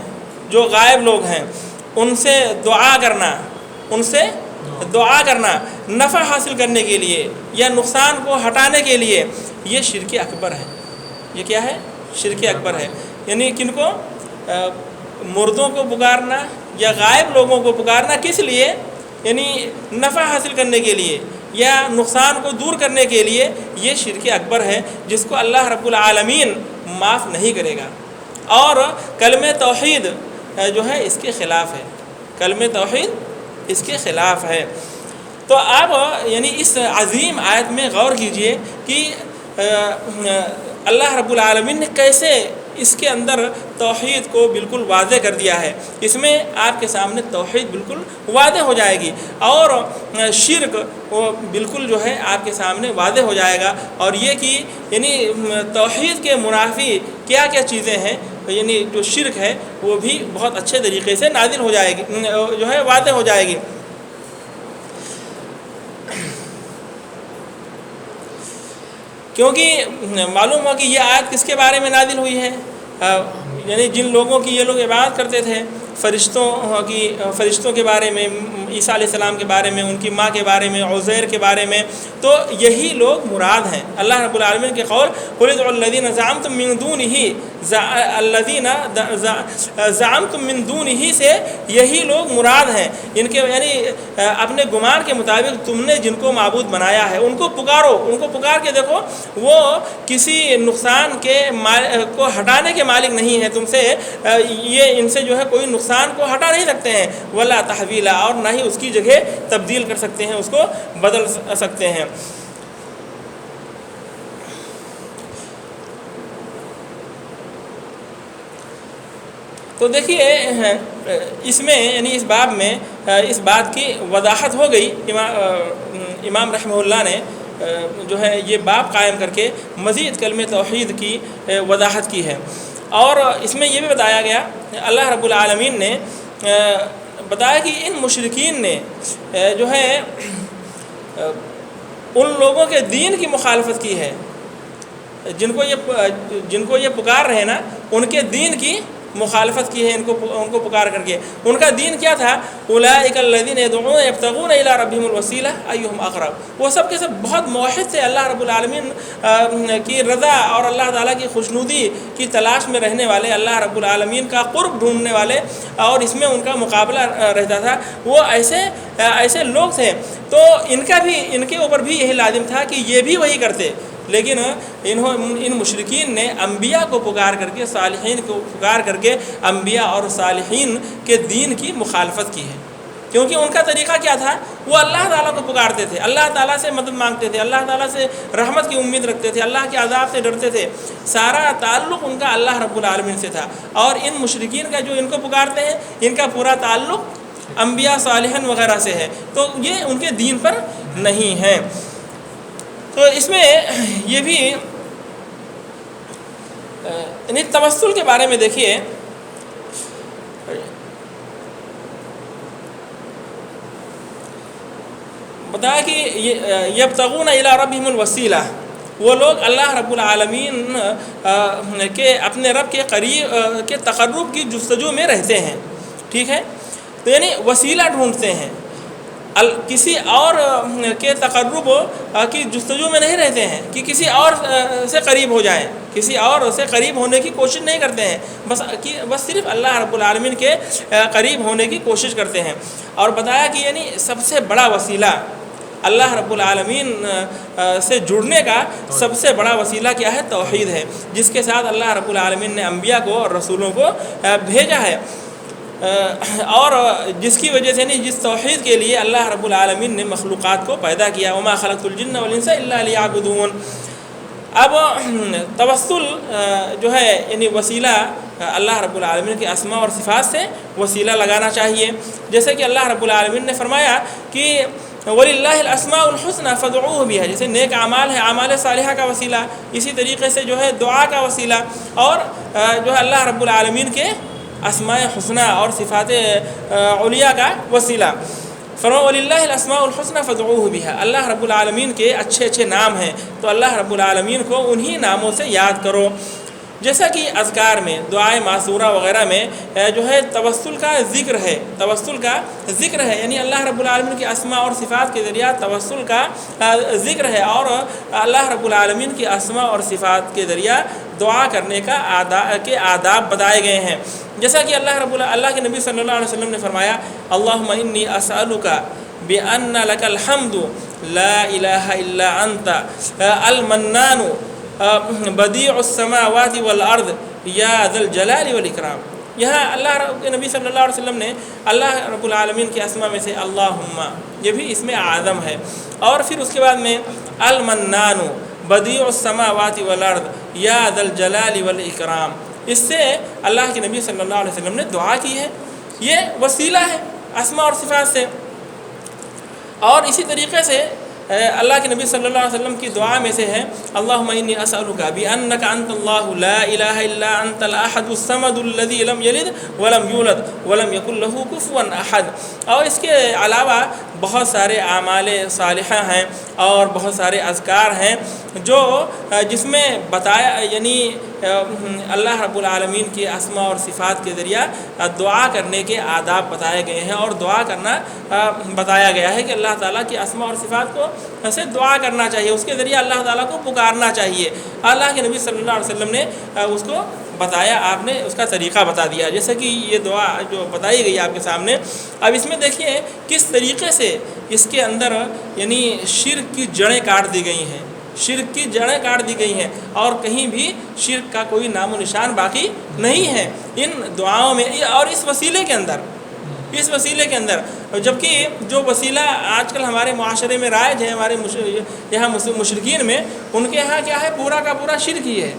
جو غائب لوگ ہیں، ان سے دعا کرنا نفع حاصل کرنے کے لیے یا نقصان کو ہٹانے کے لیے، یہ شرک اکبر ہے۔ یہ کیا ہے؟ شرک اکبر ہے۔ یعنی کن کو؟ مردوں کو پکارنا یا غائب لوگوں کو پکارنا، کس لیے؟ یعنی نفع حاصل کرنے کے لیے یا نقصان کو دور کرنے کے لیے، یہ شرک اکبر ہے جس کو اللہ رب العالمین معاف نہیں کرے گا۔ اور کلمہ توحید جو ہے اس کے خلاف ہے، کلمہ توحید اس کے خلاف ہے۔ تو آپ یعنی اس عظیم آیت میں غور کیجئے کہ اللہ رب العالمین نے کیسے اس کے اندر توحید کو بالکل واضح کر دیا ہے۔ اس میں آپ کے سامنے توحید بالکل واضح ہو جائے گی اور شرک وہ بالکل جو ہے آپ کے سامنے واضح ہو جائے گا، اور یہ کہ یعنی توحید کے منافی کیا کیا چیزیں ہیں، یعنی جو شرک ہے وہ بھی بہت اچھے طریقے سے نازل ہو جائے گی، جو ہے واضح ہو جائے گی۔ کیونکہ معلوم ہو کہ یہ آیت کس کے بارے میں نازل ہوئی ہے، یعنی جن لوگوں کی یہ لوگ عبادت کرتے تھے، فرشتوں کے بارے میں، عیسیٰ علیہ السلام کے بارے میں، ان کی ماں کے بارے میں، عزیر کے بارے میں، تو یہی لوگ مراد ہیں۔ اللہ رب العالمین کے قول قُلِ ادْعُوا الَّذِينَ زَعَمْتُم مِّن دُونِهِ، الَّذِينَ زَعَمْتُم مِّن دُونِهِ سے یہی لوگ مراد ہیں، ان کے یعنی اپنے گمان کے مطابق تم نے جن کو معبود بنایا ہے ان کو پکارو، ان کو پکار کے دیکھو، وہ کسی نقصان کو ہٹانے کے مالک نہیں ہے تم سے، یہ ان سے جو ہے کوئی نقصان کو ہٹا نہیں سکتے ہیں، ولا تحویلا، اور نہ ہی اس کی جگہ تبدیل کر سکتے ہیں، اس کو بدل سکتے ہیں۔ تو دیکھیے اس میں یعنی اس باب میں اس بات کی وضاحت ہو گئی۔ امام رحمہ اللہ نے جو ہے یہ باب قائم کر کے مزید کلمہ توحید کی وضاحت کی ہے، اور اس میں یہ بھی بتایا گیا، اللہ رب العالمین نے بتایا کہ ان مشرکین نے جو ہے ان لوگوں کے دین کی مخالفت کی ہے، جن کو یہ پکار رہے نا، ان کے دین کی مخالفت کی ہے، ان کو پکار کر کے۔ ان کا دین کیا تھا؟ اولئک الذین یدعون یبتغون الی ربہم الوسیلہ ایہم اقرب۔ وہ سب کے سب بہت موحد تھے، اللہ رب العالمین کی رضا اور اللہ تعالیٰ کی خوشنودی کی تلاش میں رہنے والے، اللہ رب العالمین کا قرب ڈھونڈنے والے، اور اس میں ان کا مقابلہ رہتا تھا۔ وہ ایسے لوگ تھے، تو ان کے اوپر بھی یہی لازم تھا کہ یہ بھی وہی کرتے، لیکن ان مشرکین نے انبیاء کو پکار کر کے، صالحین کو پکار کر کے انبیاء اور صالحین کے دین کی مخالفت کی ہے، کیونکہ ان کا طریقہ کیا تھا؟ وہ اللہ تعالیٰ کو پکارتے تھے، اللہ تعالیٰ سے مدد مانگتے تھے، اللہ تعالیٰ سے رحمت کی امید رکھتے تھے، اللہ کے عذاب سے ڈرتے تھے، سارا تعلق ان کا اللہ رب العالمین سے تھا۔ اور ان مشرکین کا جو ان کو پکارتے ہیں، ان کا پورا تعلق انبیاء صالحین وغیرہ سے ہے، تو یہ ان کے دین پر نہیں ہے۔ تو اس میں یہ بھی یعنی توسل کے بارے میں دیکھیے، بتایا کہ یبتغون الی ربہم الوسیلہ، وہ لوگ اللہ رب العالمین کے اپنے رب کے قریب کے تقرب کی جستجو میں رہتے ہیں، ٹھیک ہے؟ تو یعنی وسیلہ ڈھونڈتے ہیں، کسی اور کے تقرب کی جستجو میں نہیں رہتے ہیں کہ کسی اور سے قریب ہو جائیں، کسی اور سے قریب ہونے کی کوشش نہیں کرتے ہیں، بس صرف اللہ رب العالمین کے قریب ہونے کی کوشش کرتے ہیں۔ اور بتایا کہ یعنی سب سے بڑا وسیلہ اللہ رب العالمین سے جڑنے کا سب سے بڑا وسیلہ کیا ہے؟ توحید ہے، جس کے ساتھ اللہ رب العالمین نے انبیاء کو اور رسولوں کو بھیجا ہے، اور جس کی وجہ سے جس توحید کے لیے اللہ رب العالمین نے مخلوقات کو پیدا کیا، وما خلقت الجن والانس الا لیعبدون۔ اب توسل جو ہے یعنی وسیلہ اللہ رب العالمین کے اسماء اور صفات سے وسیلہ لگانا چاہیے، جیسے کہ اللہ رب العالمین نے فرمایا کہ وَلِلَّهِ الْأَسْمَاءُ الْحُسْنَى فَادْعُوهُ بِهَا، جیسے نیک اعمال ہے، اعمال صالحہ کا وسیلہ، اسی طریقے سے جو ہے دعا کا وسیلہ، اور جو ہے اللہ رب العالمین کے اسماء حسنہ اور صفات علیٰ کا وسیلہ۔ فرمایا وَلِلَّهِ الْأَسْمَاءُ الْحُسْنَى فَادْعُوهُ بِهَا، اللہ رب العالمین کے اچھے اچھے نام ہیں، تو اللہ رب العالمین کو انہی ناموں سے یاد کرو۔ جیسا کہ اذکار میں، دعائے معصورہ وغیرہ میں جو ہے توسل کا ذکر ہے، توسل کا ذکر ہے، یعنی اللہ رب العالمین کے اسماء اور صفات کے ذریعہ توسل کا ذکر ہے، اور اللہ رب العالمین کے اسماء اور صفات کے ذریعہ دعا کرنے کا آداب بتائے گئے ہیں۔ جیسا کہ اللہ کے نبی صلی اللہ علیہ وسلم نے فرمایا اللہم انی اسألک بأن لک الحمد لا الہ الا انت المنان بدیع السماوات والارض یا ذا الجلال والاکرام۔ یہاں اللہ کے نبی صلی اللہ علیہ وسلم نے اللہ رب العالمین کے اسماء میں سے اللہم، یہ بھی اس میں اعظم ہے، اور پھر اس کے بعد میں المنان بدیع السماوات والارض یا ذا الجلال والاکرام، اس سے اللہ کے نبی صلی اللہ علیہ وسلم نے دعا کی ہے، یہ وسیلہ ہے اسماء اور صفات سے۔ اور اسی طریقے سے اللہ کے نبی صلی اللہ علیہ وسلم کی دعا میں سے ہے اللہم انی اسألک بأنک انت اللہ لا الہ الا انت الاحد الصمد الذی لم یلد ولم یولد ولم یکن لہ کفوا احد۔ اور اس کے علاوہ بہت سارے اعمال صالحہ ہیں اور بہت سارے اذکار ہیں جو جس میں بتایا یعنی اللہ رب العالمین کے اسماء اور صفات کے ذریعہ دعا کرنے کے آداب بتائے گئے ہیں، اور دعا کرنا بتایا گیا ہے کہ اللہ تعالیٰ کے اسماء اور صفات کو سے دعا کرنا چاہیے، اس کے ذریعہ اللہ تعالیٰ کو پکارنا چاہیے۔ اللہ کے نبی صلی اللہ علیہ وسلم نے اس کو بتایا، آپ نے اس کا طریقہ بتا دیا، جیسے کہ یہ دعا جو بتائی گئی آپ کے سامنے۔ اب اس میں دیکھیے کس طریقے سے اس کے اندر یعنی شرک کی جڑیں کاٹ دی گئی ہیں، شرک کی جڑیں کاٹ دی گئی ہیں، اور کہیں بھی شرک کا کوئی نام و نشان باقی نہیں ہے ان دعاؤں میں اور اس وسیلے کے اندر، اس وسیلے کے اندر۔ جبکہ جو وسیلہ آج کل ہمارے معاشرے میں رائج ہے، ہمارے یہاں مشرکین میں، ان کے ہاں کیا ہے، پورا کا پورا شرک ہی ہے،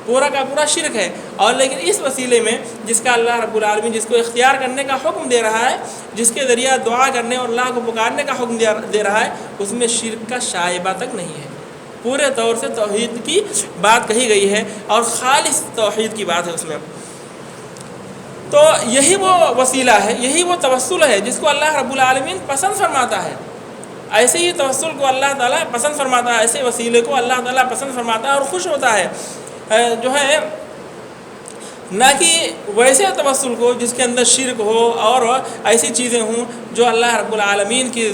پورا کا پورا شرک ہے۔ اور لیکن اس وسیلے میں جس کا اللہ رب العالمین جس کو اختیار کرنے کا حکم دے رہا ہے، جس کے ذریعہ دعا کرنے اور اللہ کو پکارنے کا حکم دے رہا ہے، اس میں شرک کا شائبہ تک نہیں ہے، پورے طور سے توحید کی بات کہی گئی ہے اور خالص توحید کی بات ہے اس میں۔ تو یہی وہ وسیلہ ہے، یہی وہ توسل ہے جس کو اللہ رب العالمین پسند فرماتا ہے۔ ایسے ہی توسل کو اللہ تعالیٰ پسند فرماتا ہے، ایسے وسیلے کو اللہ تعالیٰ پسند فرماتا ہے اور خوش ہوتا ہے، جو ہے نہ کہ ویسے توسل کو جس کے اندر شرک ہو اور ایسی چیزیں ہوں جو اللہ رب العالمین کی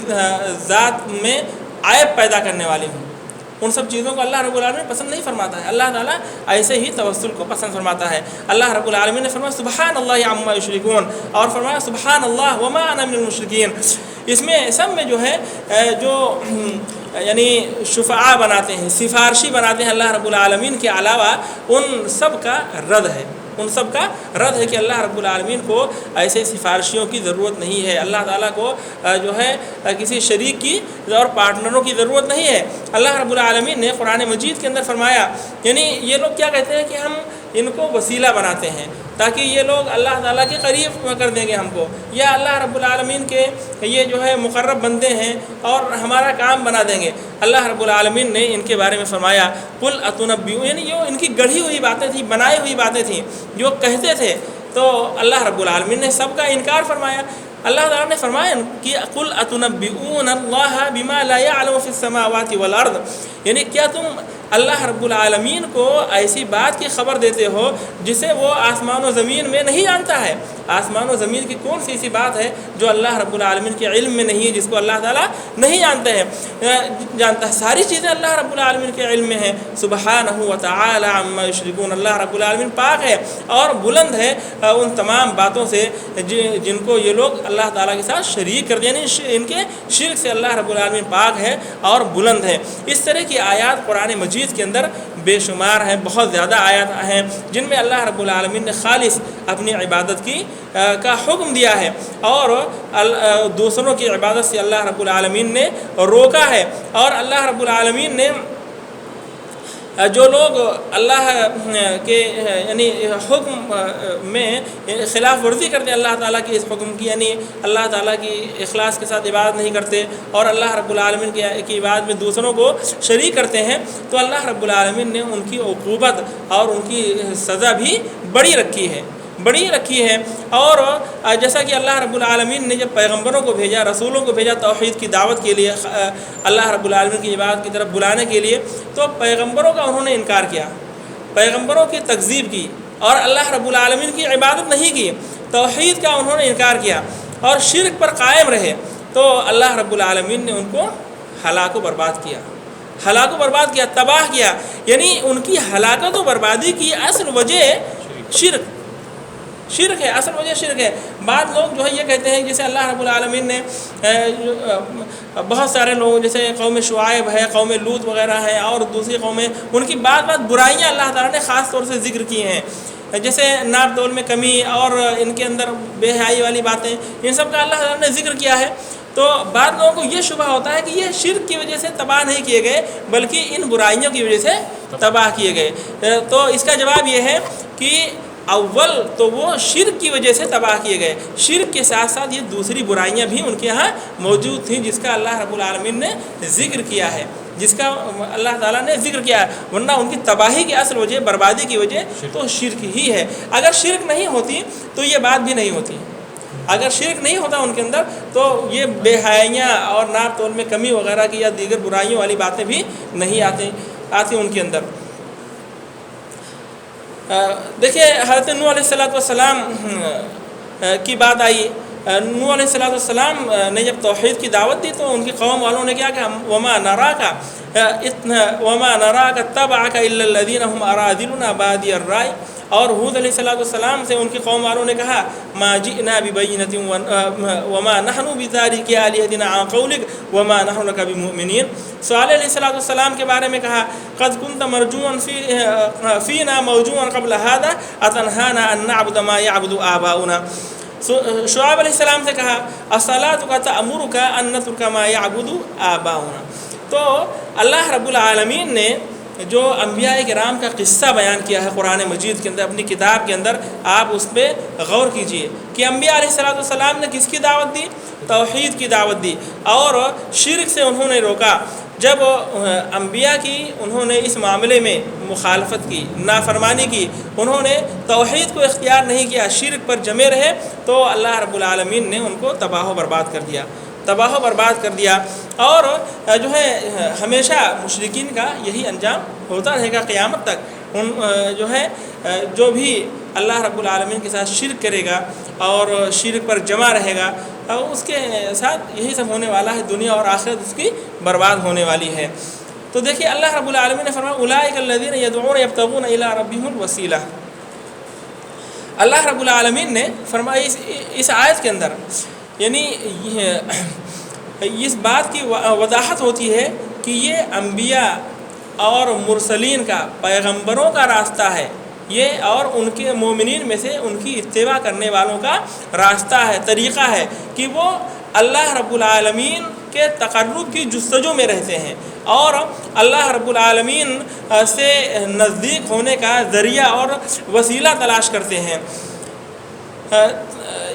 ذات میں عیب پیدا کرنے والی ہوں، ان سب چیزوں کو اللہ رب العالمین پسند نہیں فرماتا ہے۔ اللہ تعالیٰ ایسے ہی توسل کو پسند فرماتا ہے۔ اللہ رب العالمین نے فرمایا سبحان اللہ عما یشرکون، اور فرمایا سبحان اللہ وما انا من المشرکین۔ اس میں سب میں جو ہے جو یعنی شفعاء بناتے ہیں، سفارشی بناتے ہیں اللہ رب العالمین کے علاوہ، ان سب کا رد ہے، ان سب کا رد ہے کہ اللہ رب العالمین کو ایسے سفارشیوں کی ضرورت نہیں ہے، اللہ تعالیٰ کو جو ہے کسی شریک کی اور پارٹنروں کی ضرورت نہیں ہے۔ اللہ رب العالمین نے قرآن مجید کے اندر فرمایا، یعنی یہ لوگ کیا کہتے ہیں کہ ہم ان کو وسیلہ بناتے ہیں تاکہ یہ لوگ اللہ تعالیٰ کے قریب کر دیں گے ہم کو، یا اللہ رب العالمین کے یہ جو ہے مقرب بندے ہیں اور ہمارا کام بنا دیں گے۔ اللہ رب العالمین نے ان کے بارے میں فرمایا قل اتنبئون، یعنی جو ان کی گڑھی ہوئی باتیں تھیں، بنائی ہوئی باتیں تھیں جو کہتے تھے، تو اللہ رب العالمین نے سب کا انکار فرمایا۔ اللہ تعالیٰ نے فرمایا کہ قل اتنبئون اللہ بما لا يعلم في السماوات والارض، یعنی کیا تم اللہ رب العالمین کو ایسی بات کی خبر دیتے ہو جسے وہ آسمان و زمین میں نہیں جانتا ہے؟ آسمان و زمین کی کون سی ایسی بات ہے جو اللہ رب العالمین کے علم میں نہیں ہے، جس کو اللہ تعالیٰ نہیں جانتے ہیں؟ جانتا ہے، ساری چیزیں اللہ رب العالمین کے علم میں ہیں۔ سبحانہ وتعالی عما یشرکون، اللہ رب العالمین پاک ہے اور بلند ہے ان تمام باتوں سے جن کو یہ لوگ اللہ تعالیٰ کے ساتھ شریک کر دیں، یعنی ان کے شرک سے اللہ رب العالمین پاک ہے اور بلند ہے۔ اس طرح کی آیات قرآن مجید کے اندر بے شمار ہیں، بہت زیادہ آیات ہیں جن میں اللہ رب العالمین نے خالص اپنی عبادت کی کا حکم دیا ہے اور دوسروں کی عبادت سے اللہ رب العالمین نے روکا ہے، اور اللہ رب العالمین نے جو لوگ اللہ کے یعنی حکم میں خلاف ورزی کرتے ہیں اللہ تعالیٰ کی اس حکم کی، یعنی اللہ تعالیٰ کی اخلاص کے ساتھ عبادت نہیں کرتے اور اللہ رب العالمین کی عبادت میں دوسروں کو شریک کرتے ہیں، تو اللہ رب العالمین نے ان کی عقوبت اور ان کی سزا بھی بڑی رکھی ہے۔ اور جیسا کہ اللہ رب العالمین نے جب پیغمبروں کو بھیجا، رسولوں کو بھیجا توحید کی دعوت کے لیے، اللہ رب العالمین کی عبادت کی طرف بلانے کے لیے، تو پیغمبروں کا انہوں نے انکار کیا، پیغمبروں کی تکذیب کی اور اللہ رب العالمین کی عبادت نہیں کی، توحید کا انہوں نے انکار کیا اور شرک پر قائم رہے، تو اللہ رب العالمین نے ان کو ہلاک و برباد کیا، تباہ کیا، یعنی ان کی ہلاکت و بربادی کی اصل وجہ شرک ہے، اصل وجہ شرک ہے۔ بعض لوگ جو ہے یہ کہتے ہیں، جیسے اللہ رب العالمین نے بہت سارے لوگ جیسے قوم شعیب ہے، قوم لوط وغیرہ ہیں اور دوسری قومیں، ان کی بعض برائیاں اللہ تعالیٰ نے خاص طور سے ذکر کی ہیں، جیسے ناپ تول میں کمی اور ان کے اندر بے حیائی والی باتیں، ان سب کا اللہ تعالیٰ نے ذکر کیا ہے۔ تو بعض لوگوں کو یہ شبہ ہوتا ہے کہ یہ شرک کی وجہ سے تباہ نہیں کیے گئے بلکہ ان برائیوں کی وجہ سے تباہ کیے گئے، تو اس کا جواب یہ ہے کہ اول تو وہ شرک کی وجہ سے تباہ کیے گئے، شرک کے ساتھ ساتھ یہ دوسری برائیاں بھی ان کے ہاں موجود تھیں جس کا اللہ رب العالمین نے ذکر کیا ہے، جس کا اللہ تعالیٰ نے ذکر کیا ہے، ورنہ ان کی تباہی کی اصل وجہ، بربادی کی وجہ تو شرک ہی ہے۔ اگر شرک نہیں ہوتی تو یہ بات بھی نہیں ہوتی، اگر شرک نہیں ہوتا ان کے اندر تو یہ بے حیائیاں اور ناپ تول میں کمی وغیرہ کی یا دیگر برائیوں والی باتیں بھی نہیں آتی ان کے اندر۔ دیکھیے حضرت نوح علیہ السلام کی بات آئی، نوح علیہ السلام نے جب توحید کی دعوت دی تو ان کی قوم والوں نے کیا کہ وما نراک اتبعک الا الذین هم اراذلنا بادی الرائے، اور ہود علیہ السلام سے ان کی قوم والوں نے کہا ما جئنا ببینۃ وما نحن بتارکی آلہتنا عن قولک وما نحن لک بمؤمنین۔ صالح علیہ السلام کے بارے میں کہا قد كنت مرجوا فینا موجوعا قبل هذا اتنهانا ان نعبد ما يعبد آباؤنا۔ شعیب علیہ السلام سے کہا الصلاۃ تأمرک ان نترک ما يعبد آباؤنا۔ تو اللہ رب العالمین نے جو انبیاء کرام کا قصہ بیان کیا ہے قرآن مجید کے اندر، اپنی کتاب کے اندر، آپ اس پہ غور کیجئے کہ انبیاء علیہ السلام نے کس کی دعوت دی؟ توحید کی دعوت دی اور شرک سے انہوں نے روکا۔ جب انبیاء کی انہوں نے اس معاملے میں مخالفت کی، نافرمانی کی، انہوں نے توحید کو اختیار نہیں کیا، شرک پر جمے رہے، تو اللہ رب العالمین نے ان کو تباہ و برباد کر دیا اور جو ہے ہمیشہ مشرکین کا یہی انجام ہوتا رہے گا قیامت تک۔ جو ہے جو بھی اللہ رب العالمین کے ساتھ شرک کرے گا اور شرک پر جمع رہے گا، اس کے ساتھ یہی سب ہونے والا ہے، دنیا اور آخرت اس کی برباد ہونے والی ہے۔ تو دیکھیے اللہ رب العالمین نے فرمایا اولئک الذین یدعون یبتغون الی ربہم الوسیلہ۔ اللہ رب العالمین نے فرمایا اس آیت کے اندر، یعنی اس بات کی وضاحت ہوتی ہے کہ یہ انبیاء اور مرسلین کا، پیغمبروں کا راستہ ہے یہ، اور ان کے مومنین میں سے ان کی اتباع کرنے والوں کا راستہ ہے، طریقہ ہے کہ وہ اللہ رب العالمین کے تقرب کی جستجو میں رہتے ہیں اور اللہ رب العالمین سے نزدیک ہونے کا ذریعہ اور وسیلہ تلاش کرتے ہیں۔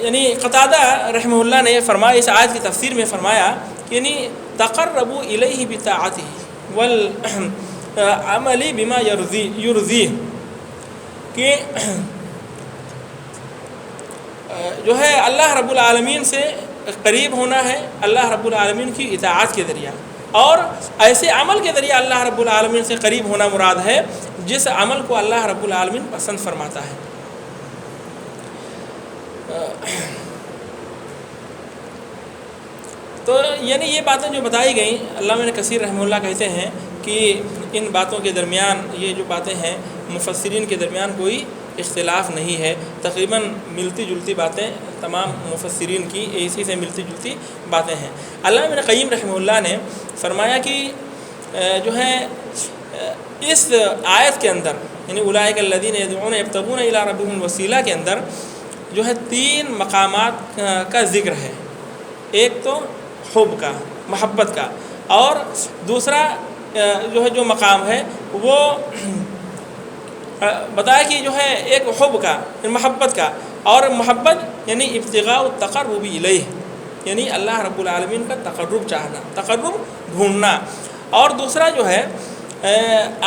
یعنی قتادہ رحمہ اللہ نے فرمایا، اس آیت کی تفسیر میں فرمایا کہ یعنی تقربوا الیہ بطاعتہ والعمل بما یرضیہ، کہ جو ہے اللہ رب العالمین سے قریب ہونا ہے اللہ رب العالمین کی اطاعت کے ذریعہ، اور ایسے عمل کے ذریعہ اللہ رب العالمین سے قریب ہونا مراد ہے جس عمل کو اللہ رب العالمین پسند فرماتا ہے۔ تو یعنی یہ باتیں جو بتائی گئیں، علامہ ابن کثیر رحمہ اللہ کہتے ہیں کہ ان باتوں کے درمیان، یہ جو باتیں ہیں مفسرین کے درمیان کوئی اختلاف نہیں ہے، تقریباً ملتی جلتی باتیں تمام مفسرین کی اسی سے ملتی جلتی باتیں ہیں۔ علامہ ابن قیم رحمہ اللہ نے فرمایا کہ جو ہے اس آیت کے اندر، یعنی اولئک الذین یدعون یبتغون الی ربہم الوسیلہ کے اندر جو ہے 3 مقامات کا ذکر ہے۔ ایک تو حب کا، محبت کا، اور دوسرا جو مقام ہے وہ بتایا کہ جو ہے ایک حب کا، محبت کا، اور محبت یعنی ابتغاء التقرب الیہ، یعنی اللہ رب العالمین کا تقرب چاہنا، تقرب ڈھونڈنا، اور دوسرا جو ہے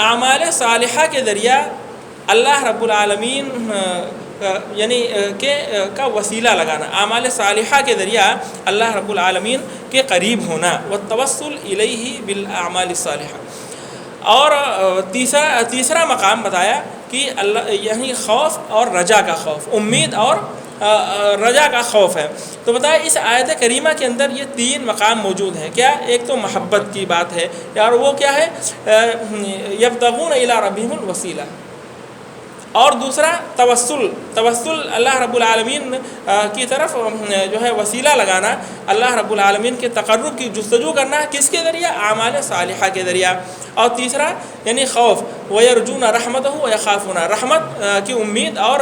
اعمال صالحہ کے ذریعہ اللہ رب العالمین یعنی کا وسیلہ لگانا، اعمال صالحہ کے ذریعہ اللہ رب العالمین کے قریب ہونا، والتوسل الیہ بالاعمال الصالحہ۔ اور تیسرا مقام بتایا کہ اللہ یعنی خوف اور رجا کا خوف، امید اور رجا کا خوف ہے۔ تو بتایا اس آیت کریمہ کے اندر یہ تین مقام موجود ہیں۔ کیا؟ ایک تو محبت کی بات ہے، اور وہ کیا ہے؟ یبتغون الی ربہم الوسیلہ، اور دوسرا توسل اللہ رب العالمین کی طرف جو ہے وسیلہ لگانا، اللہ رب العالمین کے تقرب کی جستجو کرنا، کس کے ذریعہ؟ اعمال صالحہ کے ذریعہ۔ اور تیسرا یعنی خوف، وَيَرْجُونَ رَحْمَتَهُ وَيَخَافُونَ، رحمت کی امید اور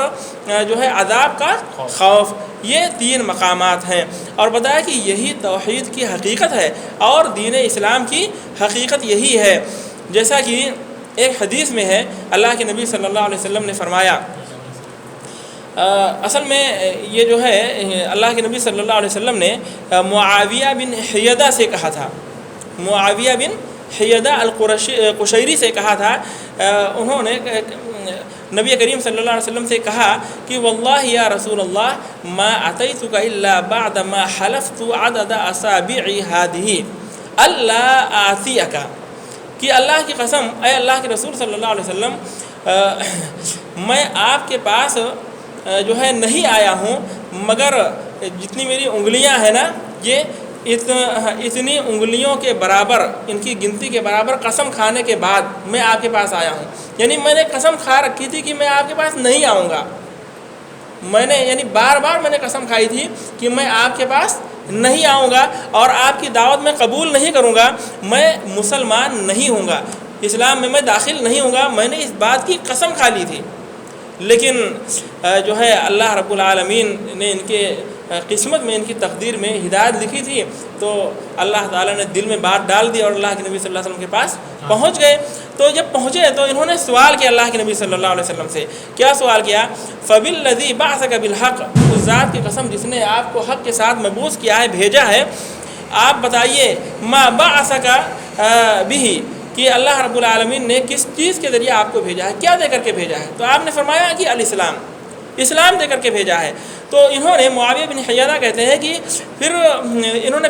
جو ہے عذاب کا خوف۔ یہ تین مقامات ہیں، اور بتایا کہ یہی توحید کی حقیقت ہے، اور دین اسلام کی حقیقت یہی ہے۔ جیسا کہ ایک حدیث میں ہے، اللہ کے نبی صلی اللہ علیہ وسلم نے فرمایا، اصل میں یہ جو ہے اللہ کے نبی صلی اللہ علیہ وسلم نے معاویہ بن حیدہ سے کہا تھا، معاویہ بن حیدہ القشیری سے کہا تھا، انہوں نے نبی کریم صلی اللہ علیہ وسلم سے کہا کہ واللہ یا رسول اللہ ما اتیتک الا بعد ما حلفت عدد اصابعی هذه الا آتیک، کہ اللہ کی قسم، اے اللہ کے رسول صلی اللہ علیہ وسلم، میں آپ کے پاس جو ہے نہیں آیا ہوں مگر جتنی میری انگلیاں ہیں نا، یہ اتنی انگلیوں کے برابر، ان کی گنتی کے برابر قسم کھانے کے بعد میں آپ کے پاس آیا ہوں۔ یعنی میں نے قسم کھا رکھی تھی کہ میں آپ کے پاس نہیں آؤں گا، میں نے یعنی بار بار میں نے قسم کھائی تھی کہ میں آپ کے پاس نہیں آؤں گا، اور آپ کی دعوت میں قبول نہیں کروں گا، میں مسلمان نہیں ہوں گا، اسلام میں داخل نہیں ہوں گا، میں نے اس بات کی قسم کھا لی تھی۔ لیکن جو ہے اللہ رب العالمین نے ان کے قسمت میں، ان کی تقدیر میں ہدایت لکھی تھی، تو اللہ تعالیٰ نے دل میں بات ڈال دی اور اللہ کے نبی صلی اللہ علیہ وسلم کے پاس پہنچ گئے۔ تو جب پہنچے تو انہوں نے سوال کیا اللہ کے نبی صلی اللہ علیہ وسلم سے، کیا سوال کیا؟ فَبِالَّذِي بَعَثَكَ بِالْحَقِّ، اس ذات کی قسم جس نے آپ کو حق کے ساتھ مبعوث کیا ہے، بھیجا ہے، آپ بتائیے مَا بَعَثَكَ بِهِ، کہ اللہ رب العالمین نے کس چیز کے ذریعے آپ کو بھیجا ہے، کیا دے کر کے بھیجا ہے؟ تو آپ نے فرمایا کہ الاسلام، اسلام دے کر کے بھیجا ہے۔ تو انہوں نے، معاویہ بن حیدہ کہتے ہیں کہ پھر انہوں نے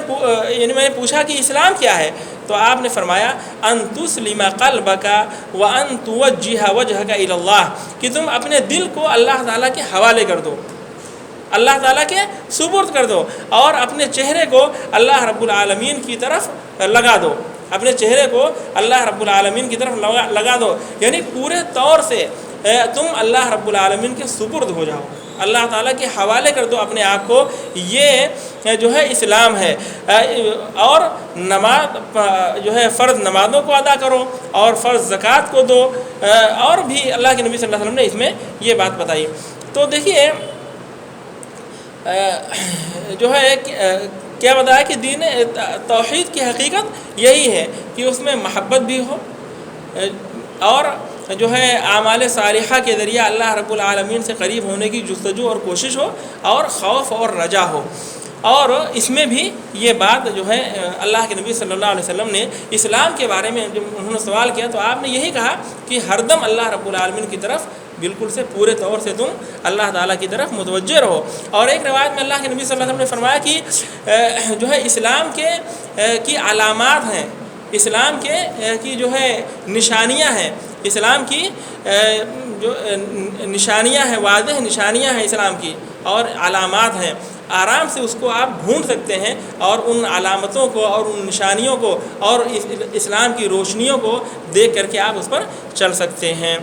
یعنی میں نے پوچھا کہ اسلام کیا ہے؟ تو آپ نے فرمایا ان تسلم قلبک وان توجہ وجہک الی اللہ، کہ تم اپنے دل کو اللہ تعالیٰ کے حوالے کر دو، اللہ تعالیٰ کے سپرد کر دو، اور اپنے چہرے کو اللہ رب العالمین کی طرف لگا دو، اپنے چہرے کو اللہ رب العالمین کی طرف لگا دو، یعنی پورے طور سے تم اللہ رب العالمین کے سپرد ہو جاؤ، اللہ تعالیٰ کے حوالے کر دو اپنے آپ کو۔ یہ جو ہے اسلام ہے۔ اور نماز جو ہے فرض نمازوں کو ادا کرو، اور فرض زکوٰۃ کو دو، اور بھی اللہ کے نبی صلی اللہ علیہ وسلم نے اس میں یہ بات بتائی۔ تو دیکھیے جو ہے کیا بتایا کہ دین توحید کی حقیقت یہی ہے کہ اس میں محبت بھی ہو، اور جو ہے اعمال صالحہ کے ذریعہ اللہ رب العالمین سے قریب ہونے کی جستجو اور کوشش ہو، اور خوف اور رجا ہو۔ اور اس میں بھی یہ بات جو ہے اللہ کے نبی صلی اللہ علیہ وسلم نے اسلام کے بارے میں جب انہوں نے سوال کیا تو آپ نے یہی کہا کہ ہر دم اللہ رب العالمین کی طرف بالکل سے پورے طور سے تم اللہ تعالیٰ کی طرف متوجہ رہو۔ اور ایک روایت میں اللہ کے نبی صلی اللہ علیہ وسلم نے فرمایا کہ جو ہے اسلام کی علامات ہیں، اسلام کی جو ہے نشانیاں ہیں، اسلام کی جو نشانیاں ہیں، واضح نشانیاں ہیں اسلام کی، اور علامات ہیں، آرام سے اس کو آپ ڈھونڈ سکتے ہیں، اور ان علامتوں کو اور ان نشانیوں کو اور اسلام کی روشنیوں کو دیکھ کر کے آپ اس پر چل سکتے ہیں۔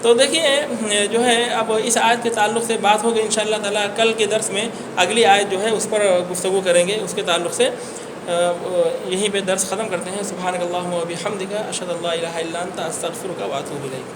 تو دیکھیے جو ہے اب اس آیت کے تعلق سے بات ہوگی انشاءاللہ تعالیٰ کل کے درس میں، اگلی آیت جو ہے اس پر گفتگو کریں گے، اس کے تعلق سے یہیں پہ درس ختم کرتے ہیں۔ سبحانک اللہم و بحمدک، اشہد ان لا الہ الا انت، استغفرک و اتوب الیک۔